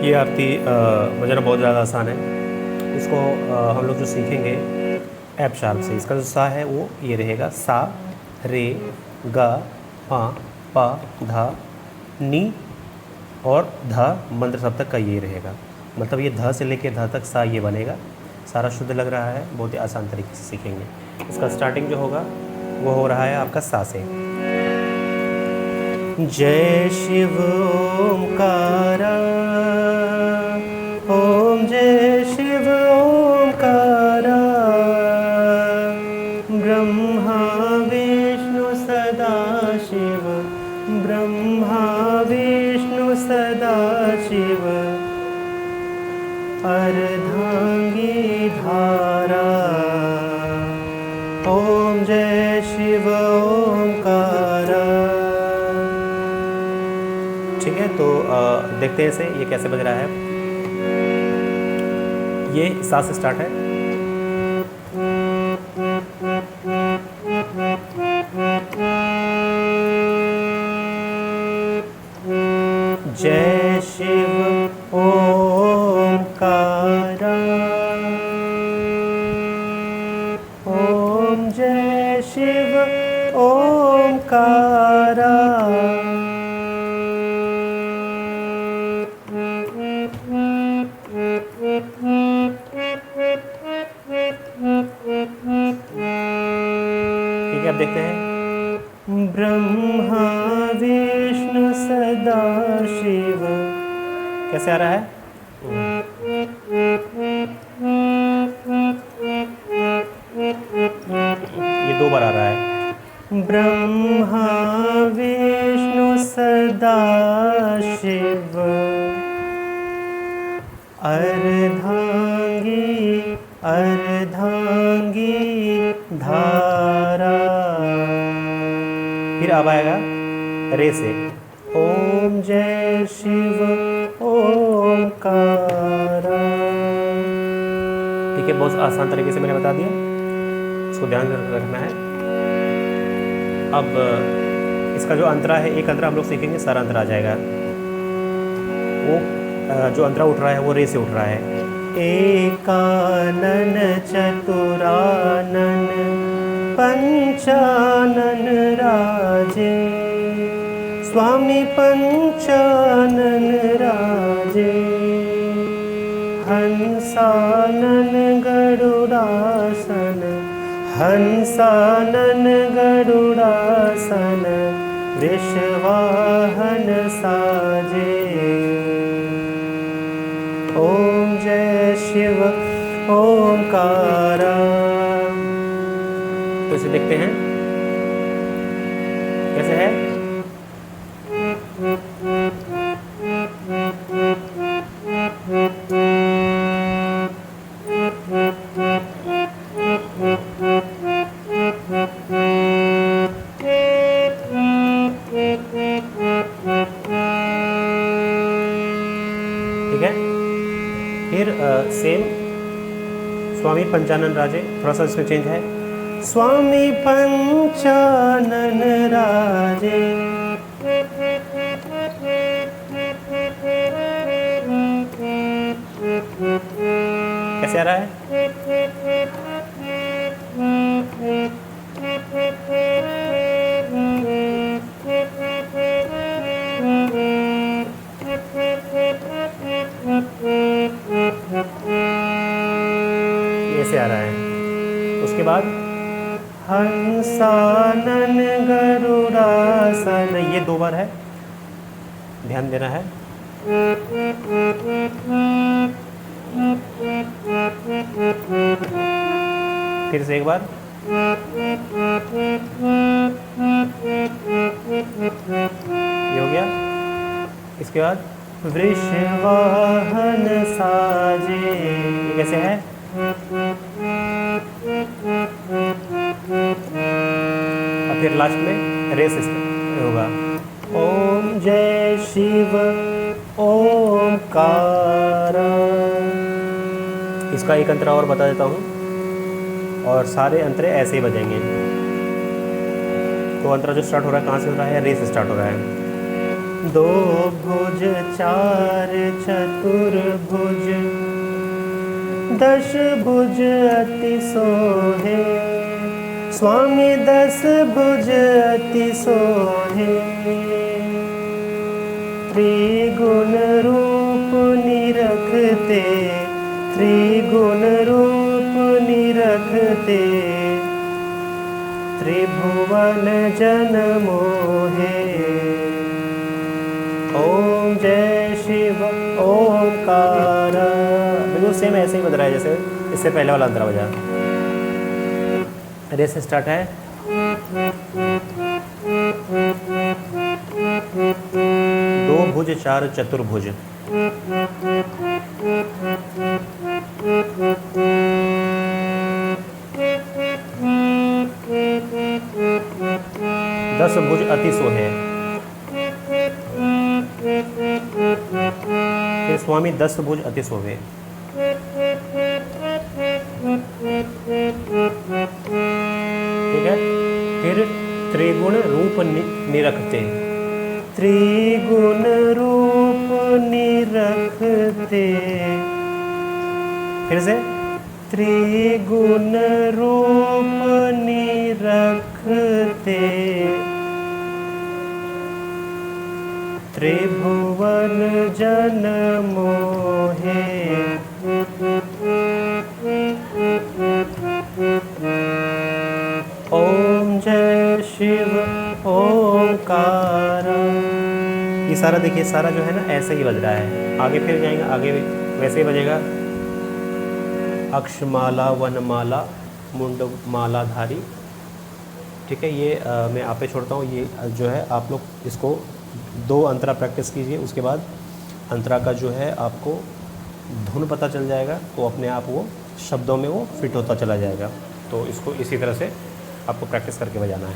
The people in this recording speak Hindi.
ये आपकी बजाना बहुत ज़्यादा आसान है। इसको हम लोग जो सीखेंगे एफ शार्प से। इसका जो सा है वो ये रहेगा, सा रे गा पा पा धा नी और धा मंत्र सब तक का ये रहेगा। मतलब ये ध से लेके ध तक सा ये बनेगा। सारा शुद्ध लग रहा है, बहुत ही आसान तरीके से सीखेंगे। इसका स्टार्टिंग जो होगा वो हो रहा है आपका सा से। जय शिव ओमकारा, ओम जय शिव ओमकारा, ब्रह्मा विष्णु सदा शिव, ब्रह्मा विष्णु सदा शिव, अर्धांगी धारा, ओम जय शिव ओमकारा। ठीक है, तो देखते हैं इसे ये कैसे बज रहा है। ये सा से स्टार्ट है। जय शिव ओमकारा, ओम जय शिव ओमकारा, ठीक है। अब देखते हैं ब्रह्मा विष्णु सदा शिव, कैसे आ रहा है। ये दो बार आ रहा है। ब्रह्मा विष्णु सदा शिव, अर्धांगी अर्धांगी धारा। फिर अब आएगा रे से, ओम जय शिव ओमकारा। ठीक है, बहुत आसान तरीके से मैंने बता दिया, इसको ध्यान रखना है। अब इसका जो अंतरा है, एक अंतरा हम लोग सीखेंगे, सारा अंतरा आ जाएगा। वो जो अंतरा उठ रहा है वो रे से उठ रहा है। एकानन चतुरानन पंचानन राजे, स्वामी पंचानन राजे, हंसानन गरुड़ासन, हंसानन गरुड़ासन, वृषवाहन साजे, ओम जय शिव ओमकारा। तो इसे देखते हैं कैसे है। ठीक है, फिर सेम स्वामी पंचानन राजे, थोड़ा सा इसमें चेंज है। स्वामी पंचानन राजे, कैसे आ रहा है। ऐसे आ रहा है। उसके बाद हंसानन गरुड़ासन, ये दो बार है, ध्यान देना है। फिर से एक बार, ये हो गया। इसके बाद वृषवाहन साजे, ये कैसे है। और फिर लास्ट में रे से होगा, ओम जय शिव ओमकारा। इसका एक अंतरा और बता देता हूँ, और सारे अंतरे ऐसे ही बजेंगे। तो अंतरा जो स्टार्ट हो रहा है कहाँ से हो रहा है, रे से स्टार्ट हो रहा है। दो भुज चार चतुर्भुज, दश भुज अति सोहे, स्वामी दस भुज अति सोहे। त्रिगुण रूप निरखते, त्रिगुण रूप निरखते, त्रिभुवन जन मोहे। ओम जय शिव ओंकार। बिल्कुल सेम ऐसे ही बज रहा है जैसे इससे पहले वाला अंतरा बजा। रे से स्टार्ट है। दो भुज चार चतुर्भुज, दस भुज अति सोहे। फिर स्वामी दस भुज अति सोहे। ठीक है। फिर त्रिगुण रूप निरखते, त्रिगुण रूप निरखते। फिर से त्रिगुण रूप निरखते, त्रिभुवन जन मोहे। ओम जय शिव ओंकार। ये सारा देखिए, सारा जो है ना ऐसे ही बज रहा है। आगे फिर जाएंगे, आगे वैसे ही बजेगा। अक्षमाला वनमाला मुंड मालाधारी। ठीक है, ये मैं आप पे छोड़ता हूँ। ये जो है आप लोग इसको 2 अंतरा प्रैक्टिस कीजिए, उसके बाद अंतरा का जो है आपको धुन पता चल जाएगा, तो अपने आप वो शब्दों में वो फिट होता चला जाएगा। तो इसको इसी तरह से आपको प्रैक्टिस करके बजाना है।